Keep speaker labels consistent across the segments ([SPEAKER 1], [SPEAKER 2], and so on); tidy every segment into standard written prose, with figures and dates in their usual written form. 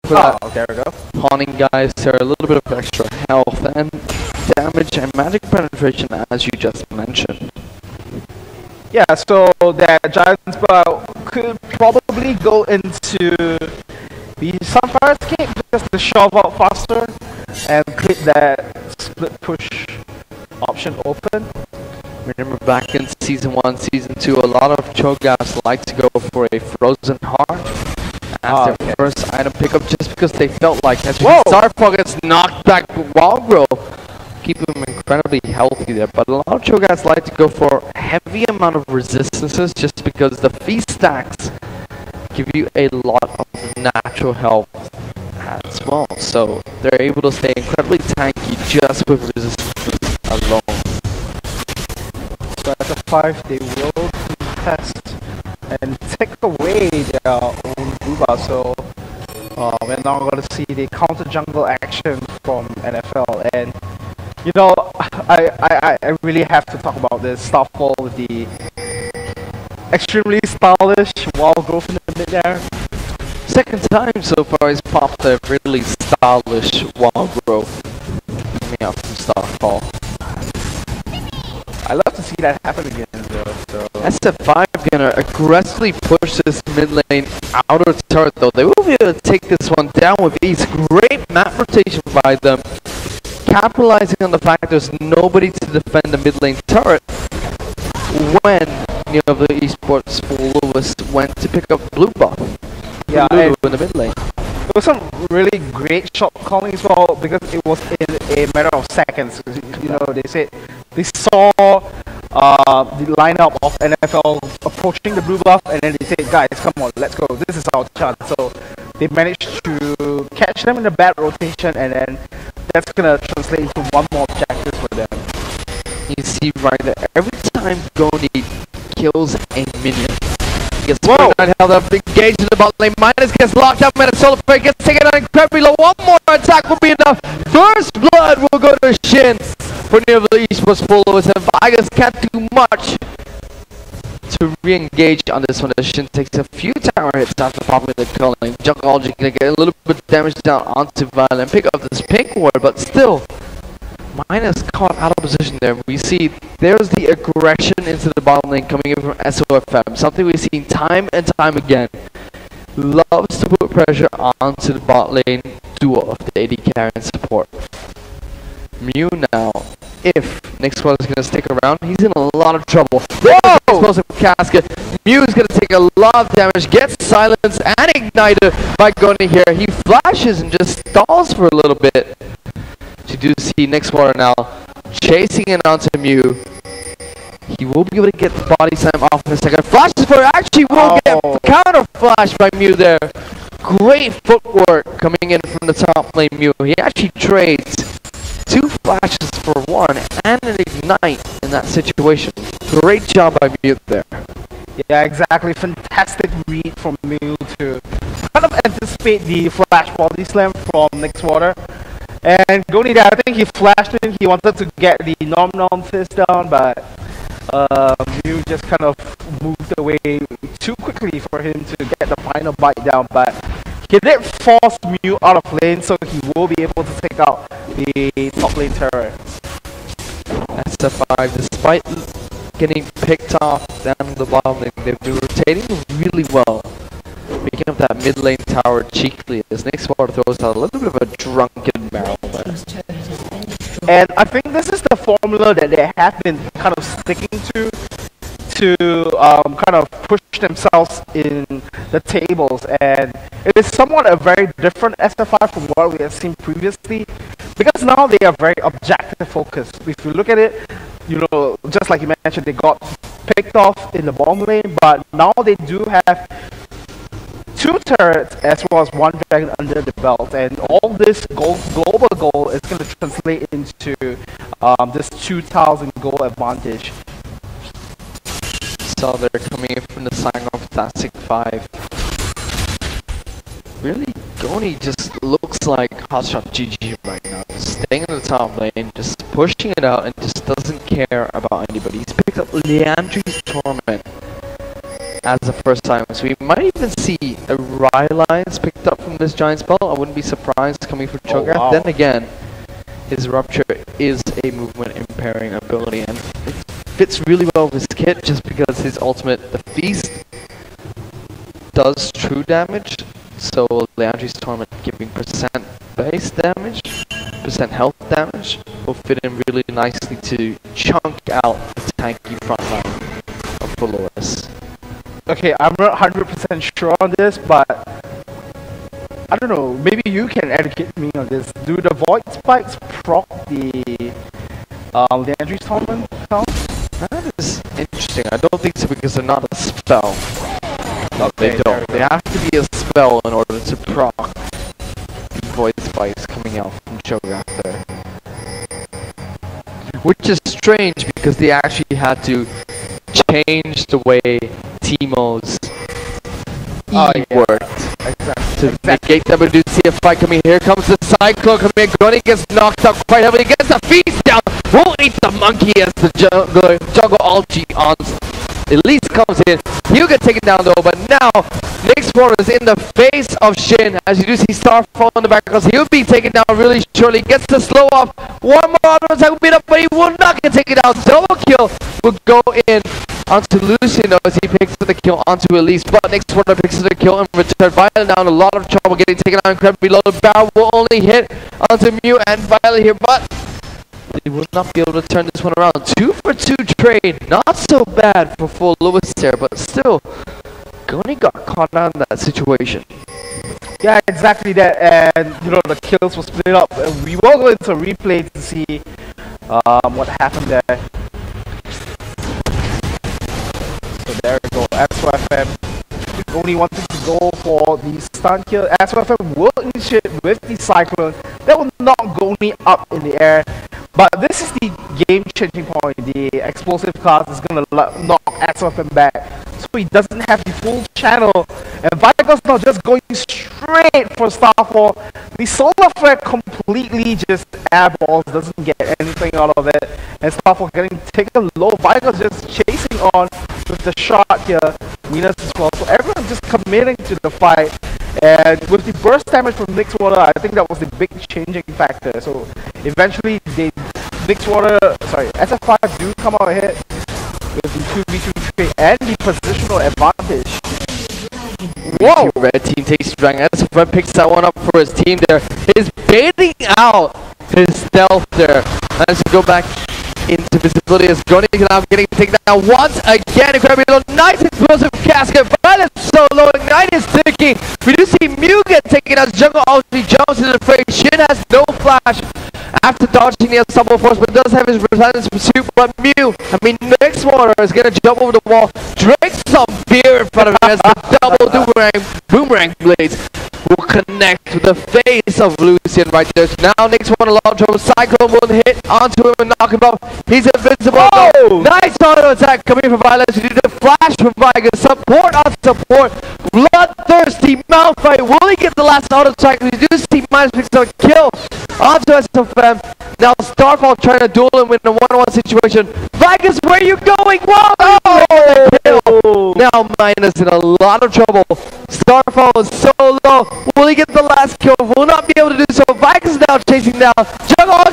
[SPEAKER 1] for that.
[SPEAKER 2] There we go.
[SPEAKER 1] Haunting guys, there are a little bit of extra health and damage and magic penetration, as you just mentioned.
[SPEAKER 2] Yeah, so that Giant Spell could probably go into the Sunfire Escape just to shove out faster and click that split push option open.
[SPEAKER 1] Remember back in Season 1, Season 2, a lot of Cho'Gaths like to go for a Frozen Heart as their first item pickup just because they felt like as Starfall gets knocked back with Wild Growth, keep them incredibly healthy there. But a lot of Cho'Gaths like to go for a heavy amount of resistances just because the feast stacks give you a lot of natural health as well. So they're able to stay incredibly tanky just with resistance alone.
[SPEAKER 2] So at the 5, they will test and take away their own Booba. So we're now going to see the counter jungle action from NFL. And you know, I really have to talk about this Starfall with the extremely stylish Wild Growth in the mid there.
[SPEAKER 1] Second time so far he's popped a really stylish Wild Growth coming out from Starfall.
[SPEAKER 2] I love to see that happen again though. So
[SPEAKER 1] SF5 gonna aggressively push this mid lane outer turret though. They will be able to take this one down with ease. Great map rotation by them, capitalizing on the fact there's nobody to defend the mid lane turret when the Esports Lewis went to pick up blue buff.
[SPEAKER 2] Yeah,
[SPEAKER 1] Lulu in the mid lane.
[SPEAKER 2] There was some really great shot calling as well because it was in a matter of seconds. You know, they said they saw the lineup of NFL approaching the blue buff, and then they said, "Guys, come on, let's go. This is our chance." So they managed to catch them in a bad rotation, and then that's gonna translate into one more objective for them.
[SPEAKER 1] You see right there, every time Goni kills a minion, gets held up, engaged in the bot lane, Minus gets locked up, and a solo play gets taken out incredibly low. One more attack will be enough. First blood will go to Shins for the Esports Followers, and Vegas can't do much to re-engage on this one. Shin takes a few tower hits after popping the culling. Junkology can get a little bit of damage down onto Violent, pick up this pink ward, but still Minus caught out of position there. We see there's the aggression into the bottom lane coming in from SOFM, something we've seen time and time again. Loves to put pressure onto the bot lane duo of the AD carry and support. Mew now, if Nick's is going to stick around, he's in a lot of trouble. Whoa! Explosive casket. Mew is going to take a lot of damage, gets silenced and ignited by Goni here. He flashes and just stalls for a little bit. You do see Nick's now chasing it onto Mew. He will be able to get the body slam off in a second. Flashes for it, actually will get counter flash by Mew there. Great footwork coming in from the top lane Mew. He actually trades 2 flashes for 1 and an ignite in that situation. Great job by Mew there.
[SPEAKER 2] Yeah, exactly. Fantastic read from Mew to kind of anticipate the flash body slam from Nick's Water. And Goni there, I think he flashed in, he wanted to get the nom fist down, but Mew just kind of moved away too quickly for him to get the final bite down, but he did force Mew out of lane, so he will be able to take out the top lane turret.
[SPEAKER 1] SF5, despite getting picked off down the bottom lane, they've been rotating really well, picking up that mid lane tower cheekily as Nick's Water throws out a little bit of a drunken barrel there.
[SPEAKER 2] And I think this is the formula that they have been kind of sticking to kind of push themselves in the tables, and it is somewhat a very different SF5 from what we have seen previously, because now they are very objective focused. If you look at it, you know, just like you mentioned, they got picked off in the bottom lane, but now they do have 2 turrets as well as 1 dragon under the belt, and all this global goal is going to translate into this 2,000 goal advantage.
[SPEAKER 1] So they're coming in from the Saigon Fantastic 5. Really, Goni just looks like Hotshot GG right now. Just staying in the top lane, just pushing it out, and just doesn't care about anybody. He's picked up Leandri's Torment as the first time. So we might even see a Rye Lines picked up from this giant spell. I wouldn't be surprised coming from Cho'Gath.
[SPEAKER 2] wow.
[SPEAKER 1] Then again, his Rupture is a movement impairing ability, and it fits really well with his kit just because his ultimate, the Feast, does true damage. So Leandri's Torment giving percent base damage, percent health damage, will fit in really nicely to chunk out the tanky frontline of Dolores.
[SPEAKER 2] Okay, I'm not 100% sure on this, but I don't know, maybe you can educate me on this. Do the Void Spikes proc the Leandri's Torment count?
[SPEAKER 1] That is interesting. I don't think so because they're not a spell. No, they don't. They have to be a spell in order to proc the Void Spikes coming out from Cho'Gath there. Which is strange because they actually had to change the way Teemo's E worked. To negate them and do CF5 coming here. Comes the Cyclone coming in. Gunny gets knocked out quite heavily. Gets the Feast down. Won't eat the monkey as the jungle ulti on. At least comes in. He'll get taken down though, but now Nyx Water is in the face of Shin. As you do see Starfall in the back, because he'll be taken down really shortly. Gets the slow off. One more auto attack will beat up, but he will not get taken down. Double kill will go in onto Lucian though, as he picks up the kill onto Elise, but Nyx Water picks up the kill in return. Violet now in a lot of trouble, getting taken out incredibly low. The barrel will only hit onto Mew and Violet here, but they will not be able to turn this one around. 2 for 2 trade, not so bad for full Lewis there, but still, Goni got caught out in that situation.
[SPEAKER 2] Yeah, exactly that, and you know, the kills were split up. We will go into a replay to see what happened there. So there we go, S4FM only wanted to go for the stun kill. S4FM will initiate with the Cyclone. That will knock Goni up in the air. But this is the game-changing point. The explosive cast is going to knock S4FM back. So he doesn't have the full channel. And Vital's now just going straight for Starfall. The Solar Flare completely just airballs, doesn't get anything out of it. And Starfall getting taken low. Vital's just chasing on with the shot here. Venus as well. So everyone just committing to the fight. And with the burst damage from Nyx Water, I think that was the big changing factor. So eventually, SF5 do come out ahead with the 2v2 trade and the positional advantage.
[SPEAKER 1] Whoa! Red team takes Dragon. SF5 picks that one up for his team there. He's baiting out his stealth there. As we go back into visibility as Goni is now getting taken down once again. Incredibly low. Nice explosive casket. Violet so low. Ignite is ticking. We do see Mew get taken out. Jungle ulti jumps into the fray. Shin has no flash after dodging the unstoppable force, but does have his relentless pursuit. But Nyx Water is going to jump over the wall, drink some beer in front of him as the double boomerang blades will connect with the face of Lucian right there. So now Nyx Water a lot of trouble. Cyclone will hit onto him and knock him off. He's invincible.
[SPEAKER 2] Oh!
[SPEAKER 1] Nice auto attack coming from Violet. You need a flash from Viger. Support on support. Bloodthirsty Malphite. Will he get the last auto attack? We do see minus picks up a kill onto SF5. Now Starfall trying to duel him in a one-on-one situation. Vigus, where are you going? Whoa! Oh! Now Minus in a lot of trouble. Starfall is so low. Will he get the last kill? Will not be able to do so. Vigus now chasing down. Jungle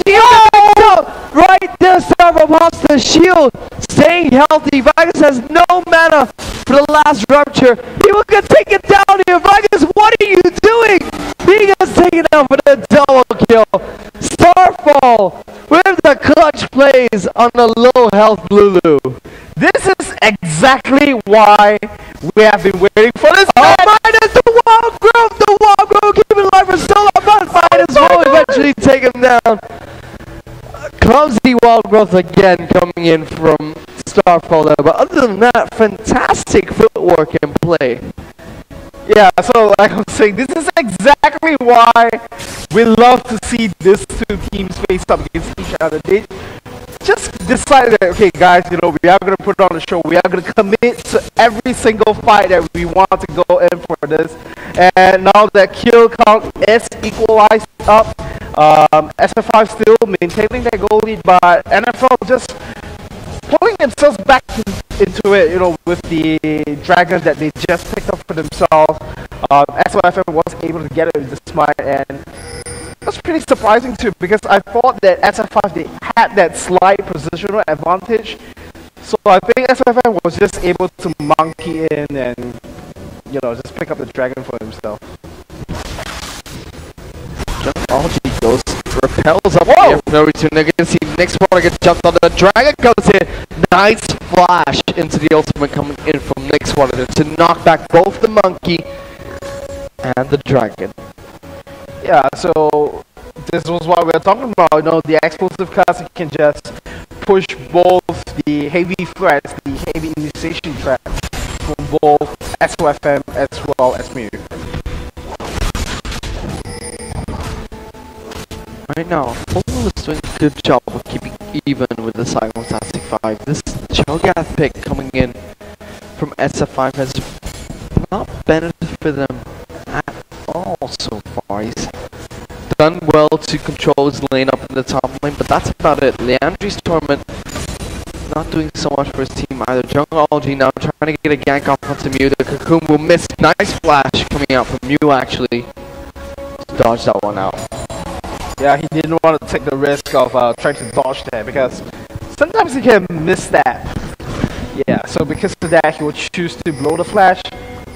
[SPEAKER 1] right there. Starfall pops the shield. Staying healthy. Vigus has no mana for the last rupture. He will get taken down here. Vigus, what are you doing? He gets taken down for the double kill. Starfall with the clutch plays on the low health Lulu.
[SPEAKER 2] This is exactly why we have been waiting for this.
[SPEAKER 1] Oh, Minus the wall grove, keep it alive for so long, but Minus will eventually take him down. Clumsy wild growth again coming in from Starfall there, but other than that, fantastic footwork and play.
[SPEAKER 2] Yeah, so like I was saying, this is exactly why we love to see these two teams face up against each other. They just decided that, okay guys, you know, we are going to put on the show, we are going to commit to every single fight that we want to go in for this. And now that kill count is equalized up, SF5 still maintaining their goal lead, but NFL just pulling themselves back into it, you know, with the dragon that they just picked up for themselves. SF5 was able to get it with the smite, and that's pretty surprising too, because I thought that SF5 they had that slight positional advantage. So I think SF5 was just able to monkey in and, you know, just pick up the dragon for himself.
[SPEAKER 1] Algae goes, repels up here for no reason. You can see next one gets jumped on, the dragon comes in. Nice flash into the ultimate coming in from next one to knock back both the monkey and the dragon.
[SPEAKER 2] Yeah, so this was what we were talking about, you know, the explosive class, you can just push both the heavy threats, the heavy initiation threats from both SOFM as well as Mew.
[SPEAKER 1] Right now, Full is doing a good job of keeping even with the Saigon Classic 5. This Cho'Gath pick coming in from SF5 has not benefited them at all so far. He's done well to control his lane up in the top lane, but that's about it. Leandri's Torment not doing so much for his team either. Jungle Algae now trying to get a gank off onto Mew. The Cocoon will miss. Nice flash coming out from Mew actually. Dodge that one out.
[SPEAKER 2] Yeah, he didn't want to take the risk of trying to dodge that, because sometimes he can miss that. Yeah, so because of that, he will choose to blow the flash,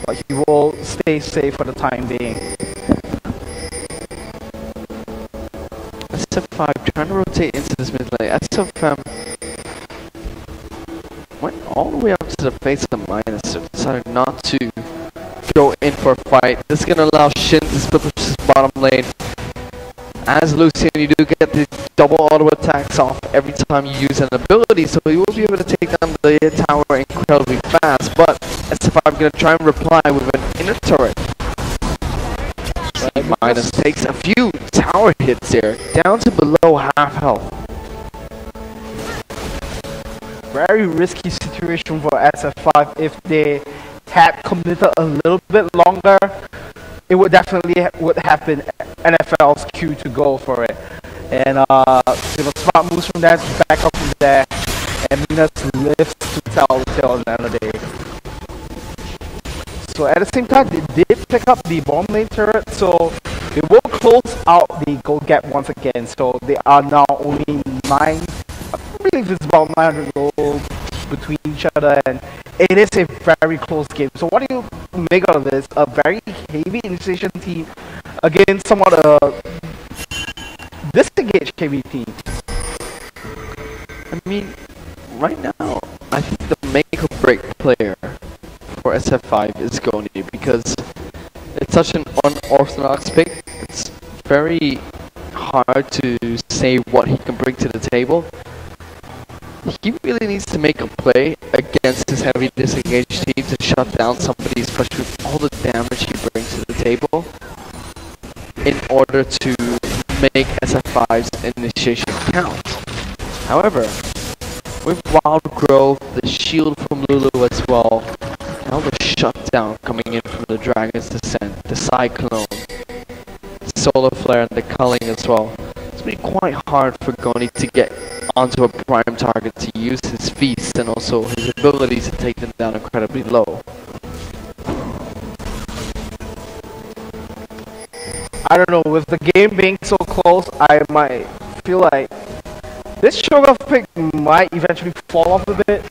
[SPEAKER 2] but he will stay safe for the time being.
[SPEAKER 1] SF5 trying to rotate into this mid lane. SF5 went all the way up to the face of the minus, so decided not to go in for a fight. This is going to allow Shin to split up his bottom lane. As Lucian, you do get the double auto attacks off every time you use an ability, so you will be able to take down the tower incredibly fast, but SF5 going to try and reply with an inner turret. Minus takes a few tower hits there, down to below half health.
[SPEAKER 2] Very risky situation for SF5. If they had committed a little bit longer, it would definitely would have been NFL's cue to go for it. And you know, smart moves from there to back up from there, and Minas lives to tell the tale at the end of the day. So at the same time, they did pick up the bomb lane turret, so they will close out the gold gap once again. So they are now only 9, I believe it's about 900 gold between each other, and it is a very close game. So what do you make out of this? A very heavy initiation team against somewhat a disengaged heavy team.
[SPEAKER 1] I mean, right now, I think the make or break player for SF5 is Goni, because it's such an unorthodox pick. It's very hard to say what he can bring to the table. He really needs to make a play against his heavy disengaged team to shut down somebody, especially with all the damage he brings to the table, in order to make SF5's initiation count. However, with Wild Growth, the shield from Lulu as well, now the shutdown coming in from the Dragon's Descent, the Cyclone, Solar Flare, and the Culling as well. It's been quite hard for Goni to get onto a prime target to use his feast and also his abilities to take them down incredibly low.
[SPEAKER 2] I don't know, with the game being so close, I might feel like this Shogun pick might eventually fall off a bit,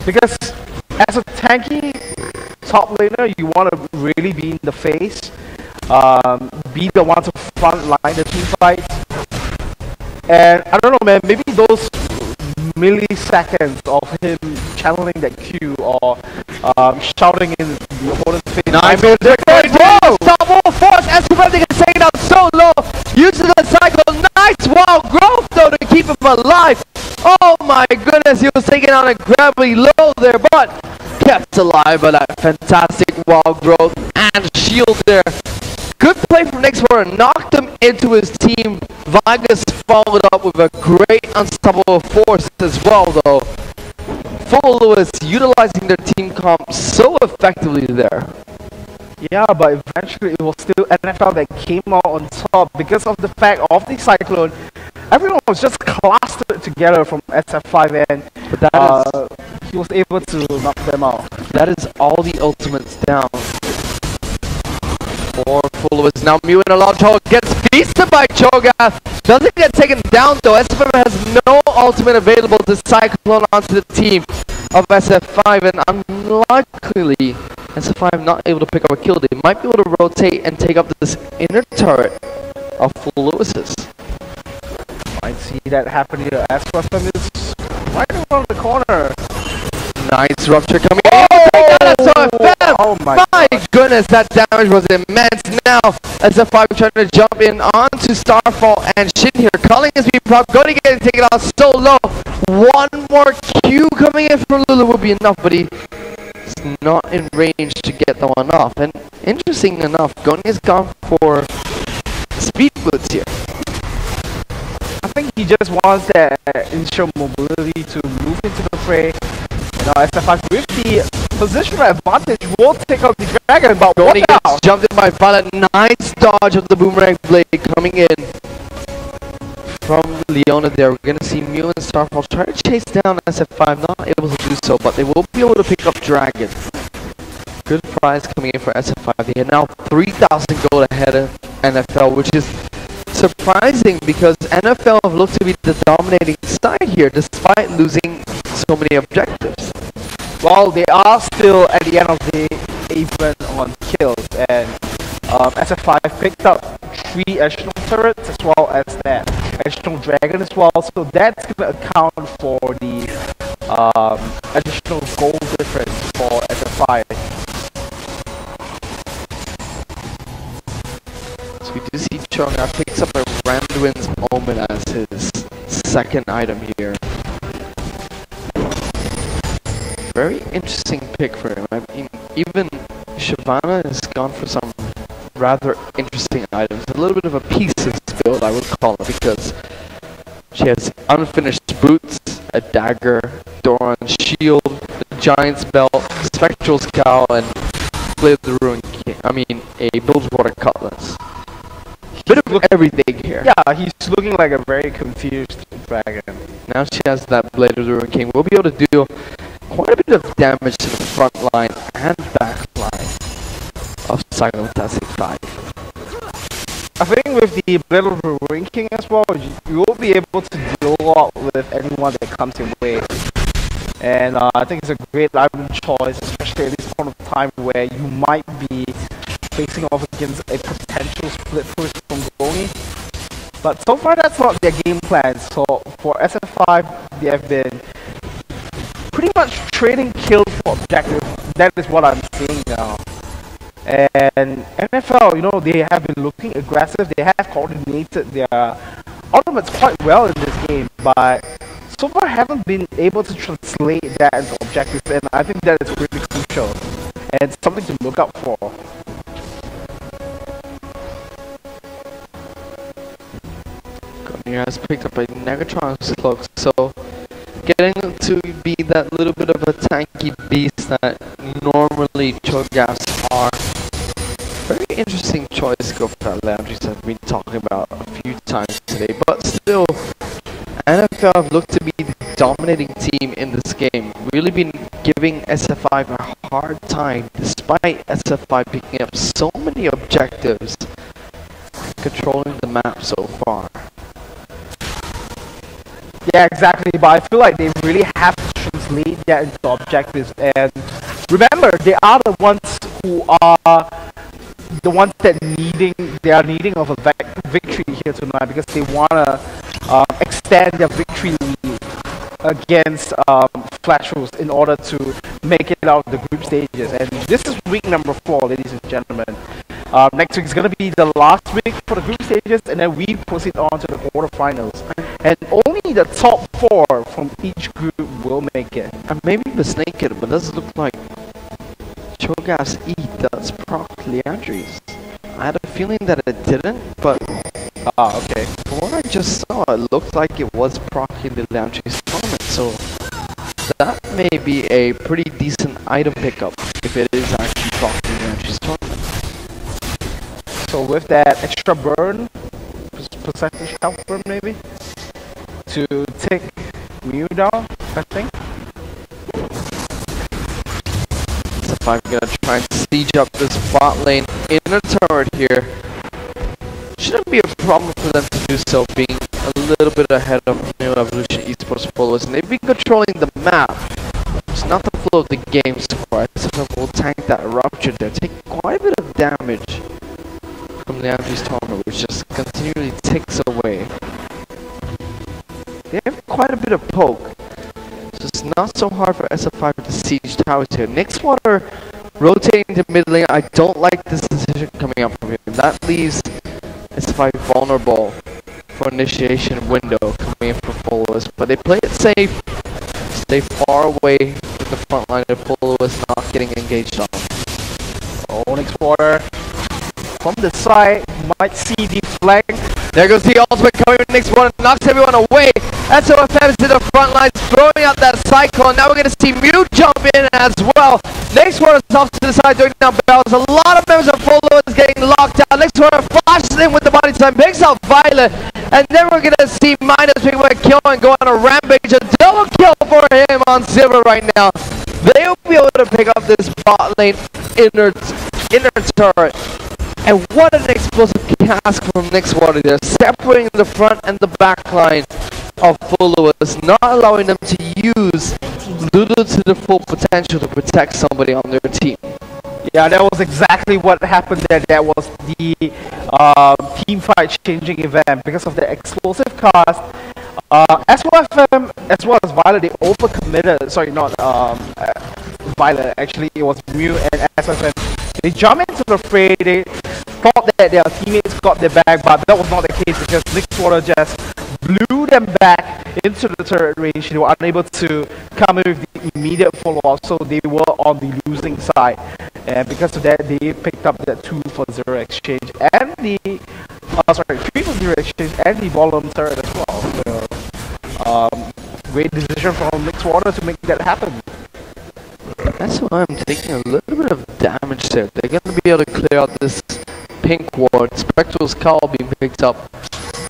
[SPEAKER 2] because as a tanky top laner, you want to really be in the face, be the one to front line the team fights. And I don't know, man, maybe those milliseconds of him channeling that Q or shouting in the opponent's face.
[SPEAKER 1] Nice, double force, SF5 can say it out so low, using the cycle. Nice Wild Growth though to keep him alive. Oh my goodness, he was taken on incredibly low there, but kept alive by that fantastic Wild Growth and shield there. Good play from next one, knocked him into his team. Vargas followed up with a great unstoppable force as well though. Full Lewis utilizing their team comp so effectively there.
[SPEAKER 2] Yeah, but eventually it was still NFL that came out on top because of the fact of the Cyclone. everyone was just clustered together from SF5, and
[SPEAKER 1] But that
[SPEAKER 2] he was able to knock them out.
[SPEAKER 1] that is all the ultimates down. For followers now, Mew in a large hole gets feasted by Cho'Gath. Doesn't get taken down though. SF5 has no ultimate available to cyclone onto the team of SF5, and unlikely SF5 not able to pick up a kill. They might be able to rotate and take up this inner turret of Full Lewis's.
[SPEAKER 2] Might see that happening here. SF5 is right around the corner.
[SPEAKER 1] Nice rupture coming in.
[SPEAKER 2] Oh
[SPEAKER 1] my goodness, that damage was immense. Now, SF5 trying to jump in onto Starfall, and Shin here calling his speed prop, going to get it taken out so low. One more Q coming in from Lulu will be enough, but he's not in range to get the one off. And interesting enough, Goni has gone for speed boots here.
[SPEAKER 2] I think he just wants that initial mobility to move into the fray. Now SF5 with the positional advantage will take out the dragon, but
[SPEAKER 1] Goni
[SPEAKER 2] watch
[SPEAKER 1] gets
[SPEAKER 2] out!
[SPEAKER 1] jumped in by Violet. Nice dodge of the boomerang blade coming in from Leona there. We're going to see Mew and Starfall try to chase down SF5, not able to do so, but they will be able to pick up Dragon. Good prize coming in for SF5. They are now 3,000 gold ahead of NFL, which is surprising because NFL have looked to be the dominating side here despite losing so many objectives.
[SPEAKER 2] Well, they are still at the end of the even on kills, and SF5 picked up 3 additional turrets as well as that additional dragon as well, so that's going to account for the additional goal difference for SF5.
[SPEAKER 1] So we do see Cho'Gath picks up a Randuin's Moment as his second item here. Very interesting pick for him. I mean, even Shyvana has gone for some rather interesting items. A little bit of a pieces build, I would call it, because she has unfinished boots, a dagger, Doran's shield, a giant's belt, spectral scowl, and Blade of the Ruin King. I mean, a Bilgewater cutlass. Bit of everything here.
[SPEAKER 2] Yeah, he's looking like a very confused dragon.
[SPEAKER 1] Now she has that Blade of the Ruin King. We'll be able to do quite a bit of damage to the front line and back line of Saigon SF5.
[SPEAKER 2] I think with the Blade of the Ruin King as well, you will be able to deal a lot with anyone that comes your way. And I think it's a great item choice, especially at this point of time where you might be facing off against a potential split push from Goni. But so far that's not their game plan. So for SF5, they have been pretty much trading kills for objectives. That is what I'm seeing now. And NFL, you know, they have been looking aggressive. They have coordinated their ultimates quite well in this game, but so far haven't been able to translate that into objectives, and I think that is really crucial and something to look out for.
[SPEAKER 1] Goni has picked up a Negatron's cloak, so getting to be that little bit of a tanky beast that normally Cho'Gaths are. Very interesting choice to go for that Laundries I've been talking about a few times today, but still, NFL have looked to be the dominating team in this game, really been giving SF5 a hard time despite SF5 picking up so many objectives, controlling the map so far.
[SPEAKER 2] Yeah, exactly, but I feel like they really have to translate that into objectives, and remember, they are the ones who are the ones that they are needing of a victory here tonight, because they want to extend their victory lead against Flash Rules in order to make it out of the group stages. And this is week number 4, ladies and gentlemen. Next week is going to be the last week for the group stages, and then we proceed on to the quarterfinals. And only the top 4 from each group will make it.
[SPEAKER 1] And maybe the Snake Kid, but does it look like Cho'Gath's E does proc Leandri's? I had a feeling that it didn't, but
[SPEAKER 2] okay.
[SPEAKER 1] From what I just saw, it looked like it was proccing the Leandri's comment, so that may be a pretty decent item pickup if it is actually proccing Leandri's tournament.
[SPEAKER 2] So with that extra burn, percentage health burn maybe? to take Mew down, I think.
[SPEAKER 1] SF5 gonna try and siege up this bot lane inner turret here. Shouldn't be a problem for them to do so, being a little bit ahead of Neolution esports followers, and they've been controlling the map. It's not the flow of the game so far. SF5 will tank that rupture there, take quite a bit of damage from the Andrew's tournament, which just continually ticks away. They have quite a bit of poke, so it's not so hard for SF5 to siege towers here. Nixwater rotating to mid lane, I don't like this decision coming up from him. That leaves SF5 vulnerable for initiation window coming in for followers, but they play it safe, stay far away from the front line of followers not getting engaged on.
[SPEAKER 2] Nixwater from the side, might see the flank.
[SPEAKER 1] There goes the ultimate coming with Nixwater, knocks everyone away. SF5 is to the front lines, throwing out that Saigon. Now we're going to see Mew jump in as well. Nixwater is off to the side, doing down barrels. A lot of members of followers getting locked out. Nixwater flashes in with the body time, picks out Violet, and then we're going to see Minus pick up a kill and go on a rampage. A double kill for him on Silver right now. They'll be able to pick up this bot lane inner turret. And what an explosive cast from Nixwater there, separating the front and the back line of followers, not allowing them to use Lulu to the full potential to protect somebody on their team.
[SPEAKER 2] Yeah, that was exactly what happened there. That was the team fight changing event because of the explosive cast. S1FM as well as Violet, they overcommitted. Sorry, not Violet. Actually, it was Mew and S1FM. They jumped into the fray. They thought that their teammates got their back, but that was not the case because Nixwater just blew them back into the turret range. They were unable to come in with the immediate follow-up, so they were on the losing side. And because of that, they picked up that 2-for-0 exchange and the 3-for-0 exchange and the bottom turret as well. So, great decision from Nixwater to make that happen.
[SPEAKER 1] That's why I'm taking a little bit of damage there. They're going to be able to clear out this pink ward. Spectral's call being picked up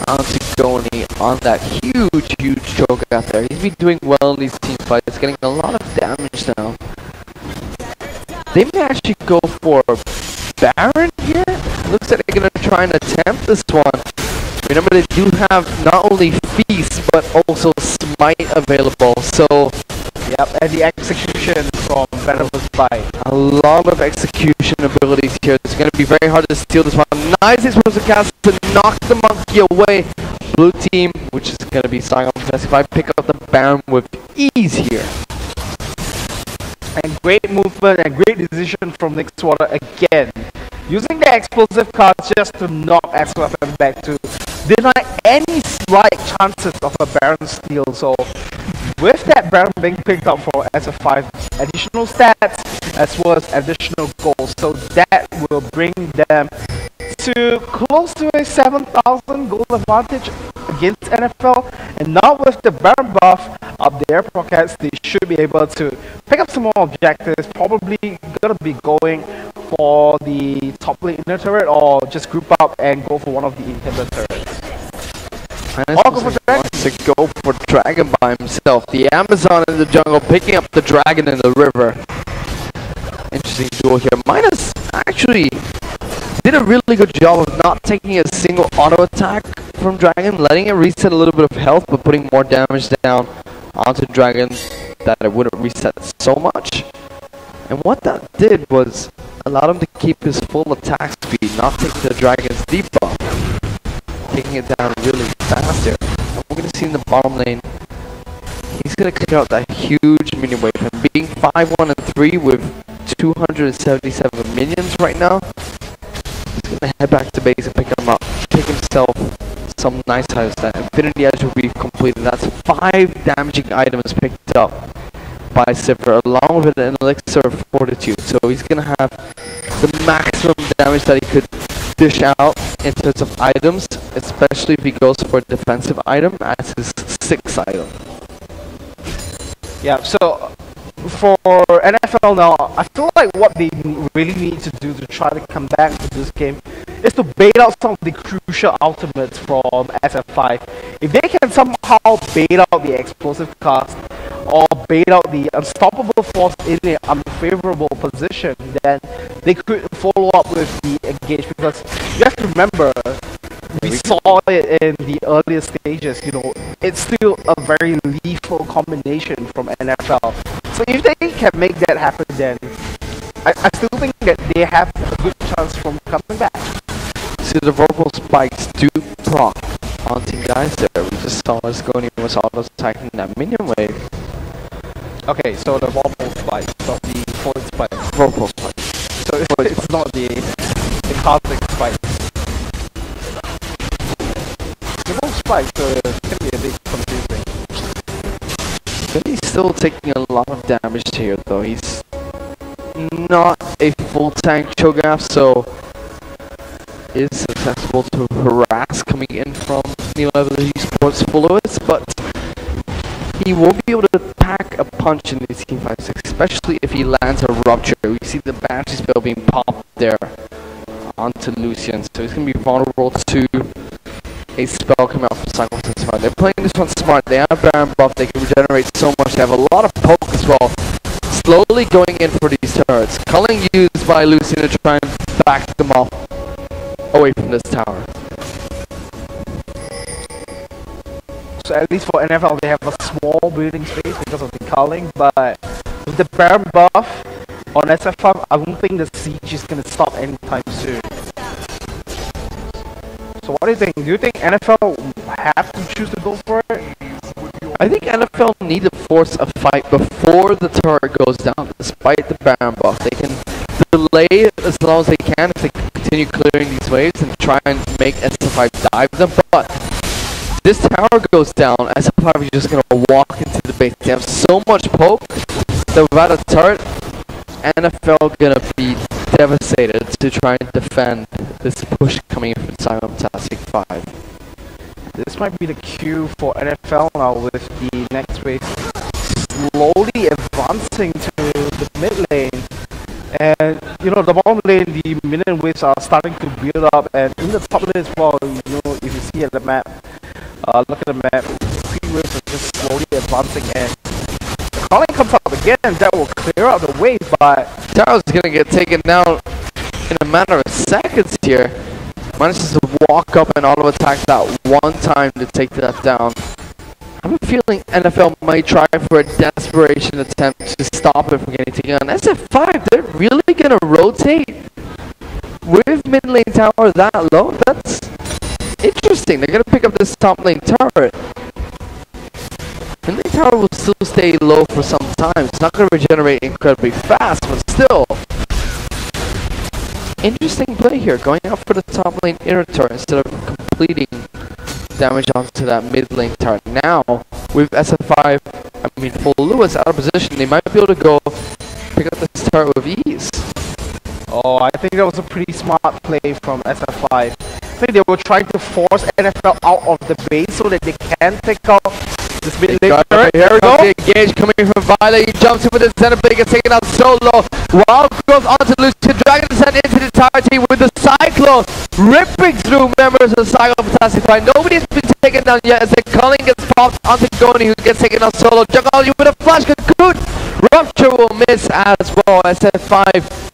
[SPEAKER 1] onto Goni on that huge choke out there. He's been doing well in these team fights, getting a lot of damage now. They may actually go for Baron here. Looks like they're going to try and attempt this one. Remember, they do have not only Feast, but also Smite available. So,
[SPEAKER 2] yep, and the execution from Venomous Bite.
[SPEAKER 1] A lot of execution abilities here. It's going to be very hard to steal this one. Nice explosive cast to knock the monkey away. Blue team, which is going to be Saigon SF5, pick up the Baron with ease here.
[SPEAKER 2] And great movement and great decision from Nixwater again. Using the explosive cards just to knock SF5 back to deny any slight chances of a Baron steal. So with that Baron being picked up for SF5, additional stats as well as additional goals. So that will bring them to close to a 7,000 goal advantage against NFL. And now with the Baron buff up their pockets, they should be able to pick up some more objectives. Probably gonna be going for the top lane inner turret or just group up and go for one of the inhibitor turrets.
[SPEAKER 1] Wants to go for Dragon by himself. The Amazon in the jungle picking up the Dragon in the river. Interesting duel here. Minus actually did a really good job of not taking a single auto attack from Dragon, letting it reset a little bit of health, but putting more damage down onto Dragon that it wouldn't reset so much. And what that did was allow him to keep his full attack speed, not take the Dragon's debuff, taking it down really fast here. And we're going to see in the bottom lane, he's going to clear out that huge minion wave. And being 5-1 and 3 with 277 minions right now, he's going to head back to base and pick them up, take himself some nice items. That Infinity Edge will be completed. That's 5 damaging items picked up by Sivir, along with an elixir of fortitude. So he's gonna have the maximum damage that he could dish out in terms of items, especially if he goes for a defensive item as his 6th item.
[SPEAKER 2] Yeah, so for NFL now, I feel like what they really need to do to try to come back to this game is to bait out some of the crucial ultimates from SF5. if they can somehow bait out the explosive cast or bait out the unstoppable force in an unfavorable position, then they could follow up with the engage, because you have to remember, we saw it in the earlier stages, you know, it's still a very lethal combination from NFL. So if they can make that happen, then I still think that they have a good chance from coming back.
[SPEAKER 1] See, the verbal spikes do proc haunting guys there. We just saw Saigon was auto-attacking that minion wave.
[SPEAKER 2] Okay, so the verbal spike, not the forward spike.
[SPEAKER 1] Verbal spike.
[SPEAKER 2] So it's not the caustic spike. The verbal spike, so it can be a bit confusing.
[SPEAKER 1] But he's still taking a lot of damage here, though. He's not a full tank Cho'Gath, so is susceptible to harass coming in from Neolution Esports followers, but he won't be able to pack a punch in the Team 5-6, especially if he lands a rupture. We see the battery spell being popped there onto Lucian, so he's going to be vulnerable to a spell coming out from Saigon. They're playing this one smart. They have Baron buff, they can regenerate so much, they have a lot of poke as well. Slowly going in for these turrets. Culling used by Lucian to try and back them off away from this tower.
[SPEAKER 2] So at least for NFL, they have a small breathing space because of the culling, but with the Baron buff on SF5, I don't think the siege is going to stop anytime soon. So what do you think? Do you think NFL have to choose to go for it?
[SPEAKER 1] I think NFL need to force a fight before the turret goes down, despite the Baron buff. They can delay as long as they can if they continue clearing these waves and try and make SF5 dive them, but this tower goes down, SF5 is just going to walk into the base. They have so much poke that without a turret, NFL going to be devastated to try and defend this push coming in from Saigon SF5.
[SPEAKER 2] This might be the cue for NFL now with the next wave slowly advancing to the mid lane. And you know, the bottom lane, the minion waves are starting to build up, and in the top lane as well, you know, if you see at the map, look at the map, the 3 waves are just slowly advancing, and the calling comes out again, that will clear out the wave, but
[SPEAKER 1] Taro's gonna get taken down in a matter of seconds here. Manages to walk up and auto attack that one time to take that down. I'm feeling NFL might try for a desperation attempt to stop it from getting taken on. SF5, they're really gonna rotate with mid lane tower that low? That's interesting. They're gonna pick up this top lane turret. Mid lane tower will still stay low for some time. It's not gonna regenerate incredibly fast, but still. Interesting play here, going out for the top lane inner turret instead of completing damage onto that mid lane turret. Now, with SF5, I mean full Lewis out of position, they might be able to go pick up this turret with ease.
[SPEAKER 2] oh, I think that was a pretty smart play from SF5. I think they were trying to force NFL out of the base so that they can pick up this mid lane turret.
[SPEAKER 1] Here we go. The engage coming from Violet. He jumps in with the center, but he gets taken out solo. Wild goes onto Lucian, dragging the center into the tower team with the Cyclone, ripping through members of the Saigon Fantastic Fight. Nobody's been taken down yet as the culling gets popped onto Goni, who gets taken out solo. Jungle you with a flash cocoon. Rupture will miss as well. SF5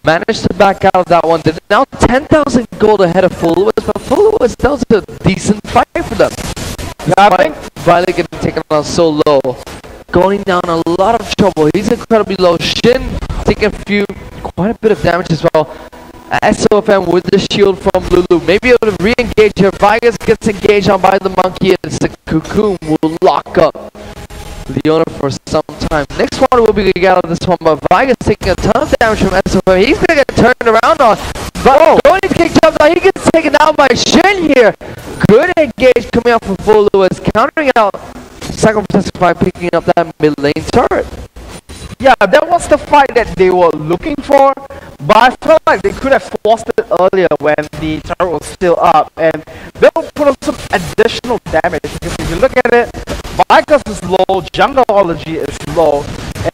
[SPEAKER 1] managed to back out of that one. They're now 10,000 gold ahead of Full Lewis, but Full Lewis does a decent fight for them.
[SPEAKER 2] Yeah, I think
[SPEAKER 1] Violet getting taken out so low, going down a lot of trouble. He's incredibly low. Shin taking quite a bit of damage as well. SOFM with the shield from Lulu, maybe able to re-engage here. Vigas gets engaged on by the monkey, and the cocoon will lock up Leona for some time. Next one will be to get out of this one, but Vigas taking a ton of damage from SOFM. He's gonna get turned around on. But Goni's getting jumped out. He gets taken out by Shin here. Good engage coming out from Full Lewis, countering out Saigon by picking up that mid lane turret.
[SPEAKER 2] yeah, that was the fight that they were looking for, but I felt like they could have forced it earlier when the turret was still up, and they'll put up some additional damage, because if you look at it, Vikas is low, Jungleology is low,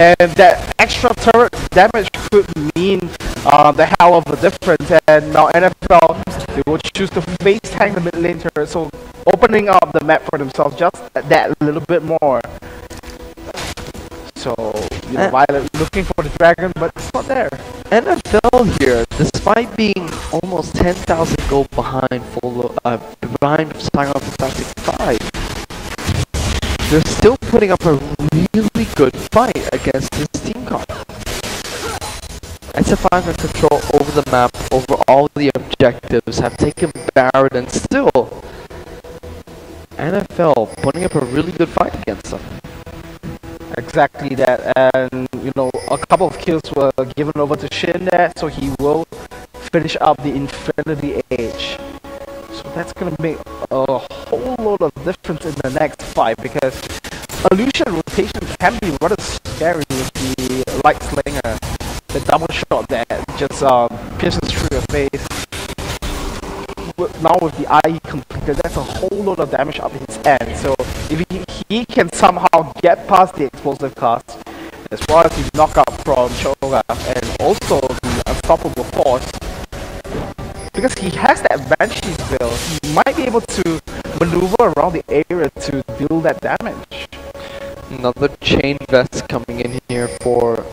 [SPEAKER 2] and that extra turret damage could mean the hell of a difference, and now NFL, they will choose to face tank the mid lane turret, so opening up the map for themselves just that little bit more. So, you know, Violet looking for the dragon, but it's not there.
[SPEAKER 1] NFL here, despite being almost 10,000 gold behind behind Saigon Fantastic 5, they're still putting up a really good fight against this team card. SF5 have control over the map, over all the objectives, have taken Barrett, and still NFL putting up a really good fight against them.
[SPEAKER 2] Exactly that, and you know, a couple of kills were given over to Shin there, so he will finish up the Infinity Age. So that's gonna make a whole lot of difference in the next fight, because illusion rotation can be rather scary with the light slinger, the double shot that just pierces through your face. Now with the IE completed, that's a whole lot of damage up his end. So if he can somehow get past the explosive cast, as well as the knockout from Choga, and also the unstoppable force, because he has that Banshee's build, he might be able to maneuver around the area to deal that damage.
[SPEAKER 1] Another chain vest coming in here for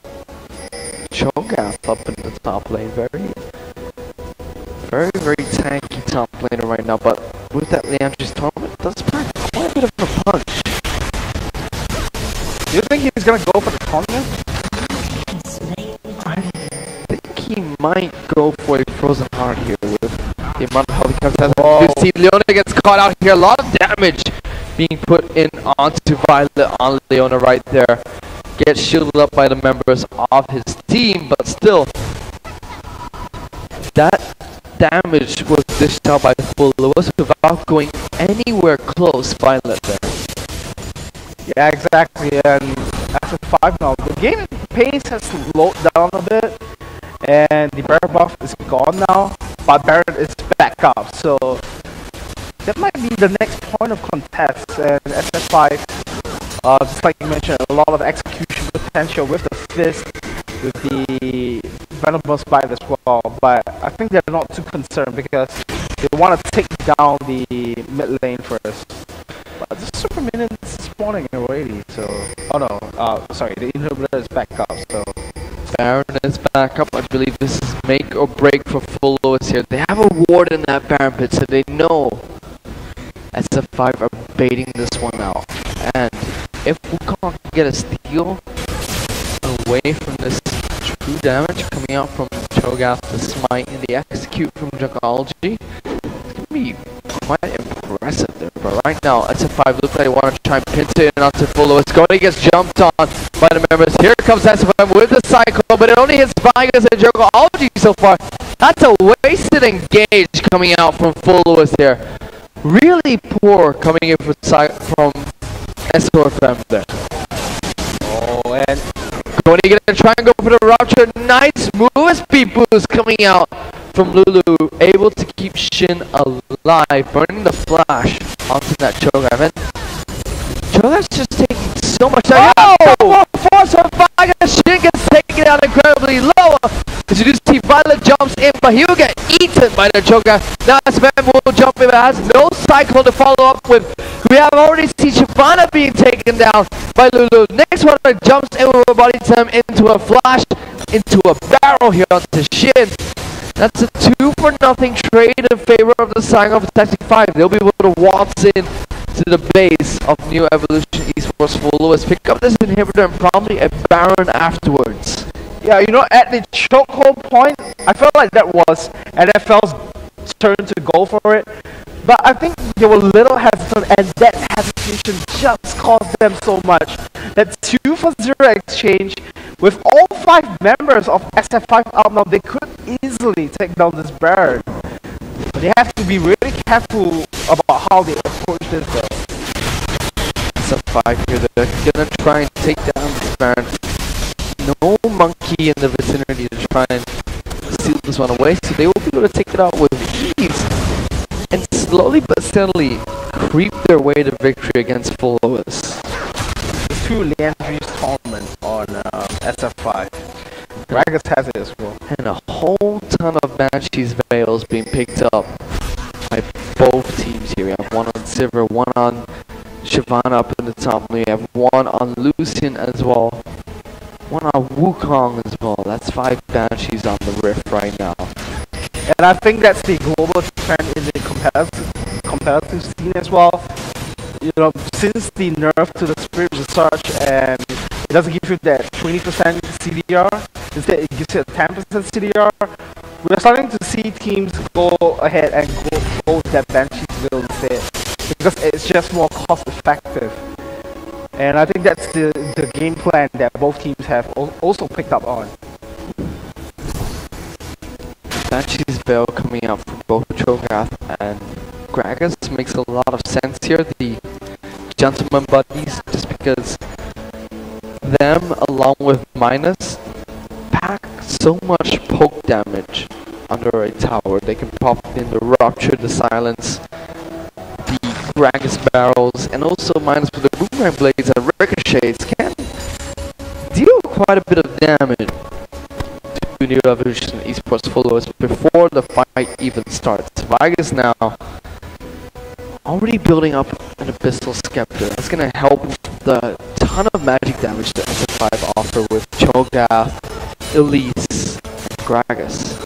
[SPEAKER 1] Cho'Gath up in the top lane. Very tanky top laner right now, but with that Leandri's Torment, does pack quite a bit of a punch.
[SPEAKER 2] Do you think he's gonna go for the tournament?
[SPEAKER 1] I think he might go for a Frozen Heart here with the amount of health he comes out. You see Leona gets caught out here, a lot of damage being put in onto Violet on Leona right there. Gets shielded up by the members of his team, but still, that damage was dished out by Full Lewis without going anywhere close. Violet there.
[SPEAKER 2] Yeah, exactly. And after 5 now, the game pace has slowed down a bit, and the Baron buff is gone now, but Baron is back up. So that might be the next point of contest. And SF5, just like you mentioned, a lot of execution potential with the fist, with the Venomous Bite as well, but I think they're not too concerned because they want to take down the mid lane first. But the super minion is spawning already, so... Oh no, sorry, the inhibitor is back up, so...
[SPEAKER 1] Baron is back up. I believe this is make or break for Full Lewis here. They have a ward in that Baron pit, so they know SF5 are baiting this one out. And if Wukong can get a steal away from this true damage coming out from Cho'Gath, the smite, and the execute from Jungology, it's gonna be quite impressive there. But right now, SF5 looks like they want to try and pinch it in onto Full Lewis. Going gets jumped on by the members. Here comes SF5 with the cycle, but it only hits Vigas and Jungology so far. That's a wasted engage coming out from Full Lewis here. Really poor coming in from SF5 there.
[SPEAKER 2] Oh, and
[SPEAKER 1] going to try and go for the rupture. Nice move. Speed boost coming out from Lulu. Able to keep Shin alive. Burning the flash onto that Cho'Gath. And Cho'Gath's just taking so much time. Oh! Force from Vigas. Shin gets taken out incredibly low. As you do see, Violet jumps in, but he will get eaten by the Cho'Gath. Now Sven will jump in, but has no cycle to follow up with. We have already seen Shyvana being taken down by Lulu. Next one jumps in with a body slam into a flash, into a barrel here onto Shin. That's a 2-for-0 trade in favor of the Saigon Fantastic 5. They'll be able to waltz in to the base of New Evolution Esports Full Lewis, pick up this inhibitor and probably a Baron afterwards.
[SPEAKER 2] yeah, you know, at the chokehold point, I felt like that was NFL's turn to go for it. But I think they were a little hesitant, and that hesitation just cost them so much. That 2-for-0 exchange with all 5 members of SF5 out now, they could easily take down this Baron. But they have to be really careful about how they approach this though.
[SPEAKER 1] SF5 here, they're gonna try and take down this Baron. No monkey in the vicinity to try and steal this one away, so they will be able to take it out with ease. And slowly but steadily creep their way to victory against Full Lewis.
[SPEAKER 2] The 2 Leandri's Torment on SF5. Ragus has it as well.
[SPEAKER 1] And a whole ton of Banshee's Veils being picked up by both teams here. We have one of Sivir, one on Shyvana up in the top. We have one on Lucian as well. One on Wukong as well. That's 5 Banshees on the Rift right now.
[SPEAKER 2] And I think that's the global trend in the competitive scene as well. You know, since the nerf to the Spirit Research, and it doesn't give you that 20% CDR, instead it gives you a 10% CDR, we're starting to see teams go ahead and go that Banshee build instead, because it's just more cost effective. And I think that's the game plan that both teams have also picked up on.
[SPEAKER 1] Banshee's Veil coming out from both Cho'Gath and Gragas makes a lot of sense here. The Gentleman Buddies, just because them along with Minus pack so much poke damage under a tower. They can pop in the Rupture, the Silence, the Gragas Barrels, and also Minus with the Boomerang Blades and Ricochets can deal quite a bit of damage to Neolution Esports followers before the fight even starts. Vegas now already building up an Abyssal Scepter. That's going to help the ton of magic damage that SF5 offer with Cho'Gath, Elise, and Gragas.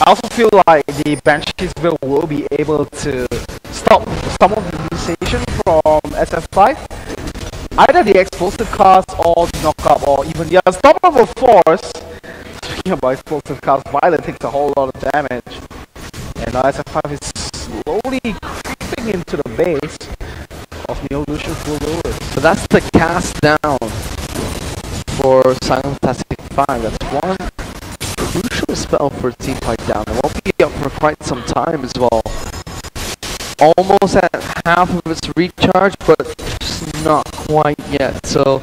[SPEAKER 2] I also feel like the Banshees will be able to stop some of the utilization from SF5. Either the explosive cast or the knockup or even the unstoppable force. Speaking about explosive cast, Violet takes a whole lot of damage. And now SF5 is slowly creeping into the base of Neolution Full Lewis.
[SPEAKER 1] So that's the cast down for Silent Fantastic 5. That's one crucial spell for Team Fight down. It won't be up for quite some time as well. Almost at half of its recharge, but just not quite yet. So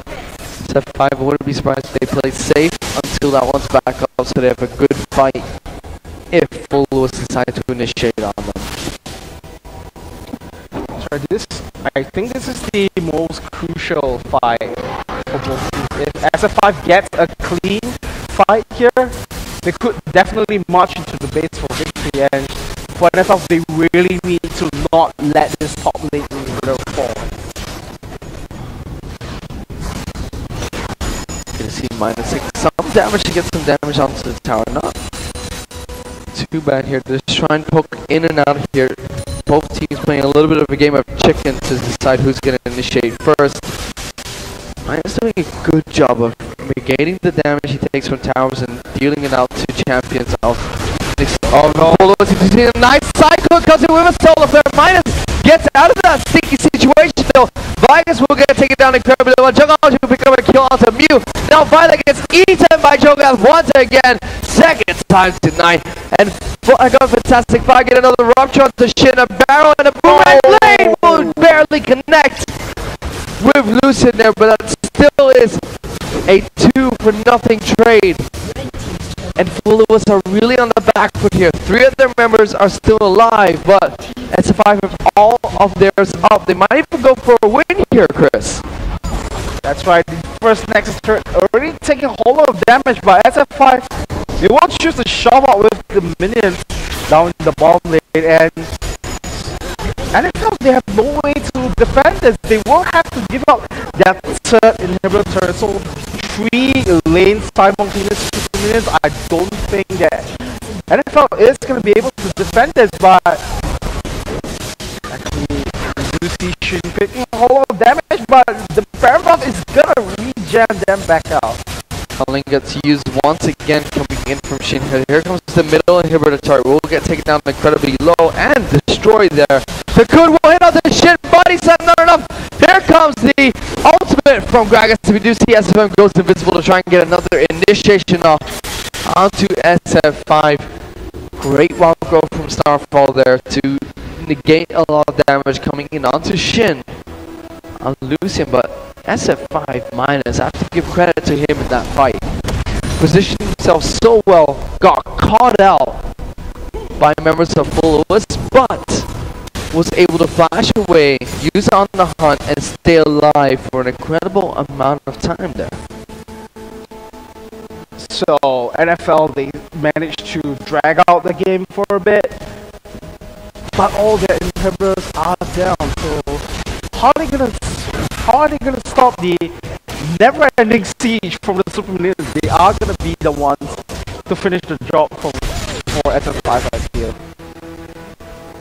[SPEAKER 1] SF5 wouldn't be surprised if they play safe until that one's back up, so they have a good fight if Full Lewis decide to initiate on them.
[SPEAKER 2] I think this is the most crucial fight for both teams. If SF5 gets a clean fight here, they could definitely march into the base for victory, and for NFL they really need to not let this top lane inhibitor fall.
[SPEAKER 1] You can see Minus taking some damage to get some damage onto the tower. Not too bad here. They're just trying to poke in and out here. Both teams playing a little bit of a game of chicken to decide who's going to initiate first. Minus doing a good job of negating the damage he takes from towers and dealing it out to champions of no. You see a nice cycle comes in with a solo flare. Minus gets out of that sticky situation though. Vegas will get taken down incredibly well. Cho'Gath will pick up a kill onto Mew. Now Violet gets eaten by Cho'Gath once again. Second time tonight. And I got Fantastic 5 get another Rupture onto Shin, a barrel and a Boomerang Blade will barely connect with Lucian there, but that still is a 2-for-0 trade. And Full Lewis are really on the back foot here. 3 of their members are still alive, but SF5 have all of theirs up. They might even go for a win here, Chris.
[SPEAKER 2] That's right, the first Nexus turret already taking a whole lot of damage by SF5. They won't choose to shove out with the minions down in the bottom lane, and NFL, they have no way to defend this. They will have to give up that third inhibitor turret. So 3 lanes simultaneous minions, I don't think that NFL is going to be able to defend this, but actually Lucy should be taking a whole lot of damage, but the Parabuff is going to regen them back out.
[SPEAKER 1] Culling gets used once again coming in from Shin. Here comes the middle inhibitor turret. Will get taken down incredibly low and destroyed there. The good will hit on the Shin, but he said not enough. Here comes the ultimate from Gragas. We do see SF5 goes invisible to try and get another initiation off onto SF5. Great wild growth from Starfall there to negate a lot of damage coming in onto Shin on Lucian, but SF5 Minus, I have to give credit to him in that fight. Positioned himself so well, got caught out by members of Full Lewis, but was able to flash away, use on the hunt, and stay alive for an incredible amount of time there.
[SPEAKER 2] So NFL, they managed to drag out the game for a bit. but all their inhibitors are down. So how are they gonna stop the never-ending siege from the super minions? They are gonna be the ones to finish the job for SF5, I feel.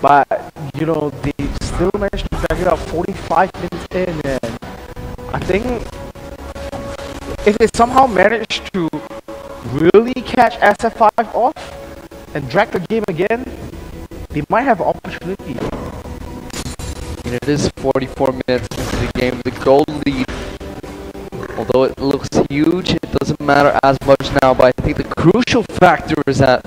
[SPEAKER 2] But you know, they still managed to drag it out 45 minutes in, and I think if they somehow manage to really catch SF5 off and drag the game again, they might have an opportunity.
[SPEAKER 1] And it is 44 minutes into the game. The goal lead, although it looks huge, it doesn't matter as much now. But I think the crucial factor is that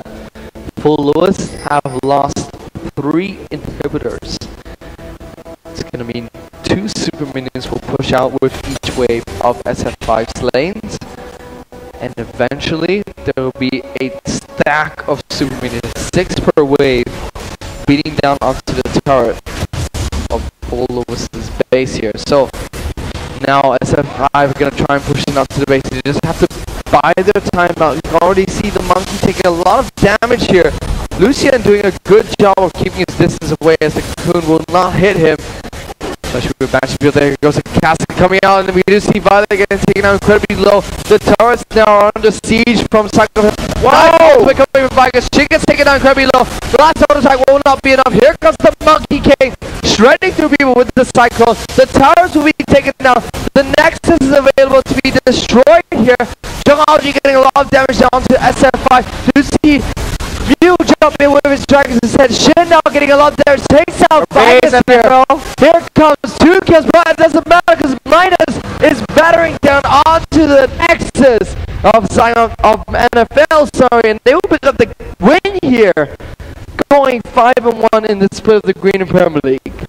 [SPEAKER 1] Full Lewis have lost 3 inhibitors. It's going to mean 2 super minions will push out with each wave of SF5's lanes. And eventually there will be a stack of super minions, 6 per wave, beating down onto the turret of Full Lewis's base here. So now SF5 are going to try and push it onto the base. They just have to buy their time out. You can already see the monkey taking a lot of damage here. Lucian doing a good job of keeping his distance away as the cocoon will not hit him. Especially with Banshee. There goes a casket coming out, and we do see Violet getting taken out incredibly low. The turrets now are under siege from Saigon. Whoa! She gets taken down incredibly low. The last auto attack will not be enough. Here comes the Monkey King, shredding through people with the Cyclone. The towers will be taken down. The Nexus is available to be destroyed here. Zhonghaoji getting a lot of damage down to SF5. You see Mew jump in with his dragons instead. Shin now getting a lot of damage. Takes out Minus here. Here comes 2 kills, but it doesn't matter because Minus is battering down onto the Nexus of Saigon, of NFL, sorry, and they will pick up the win here, going 5-1 in the split of the Green and Premier League.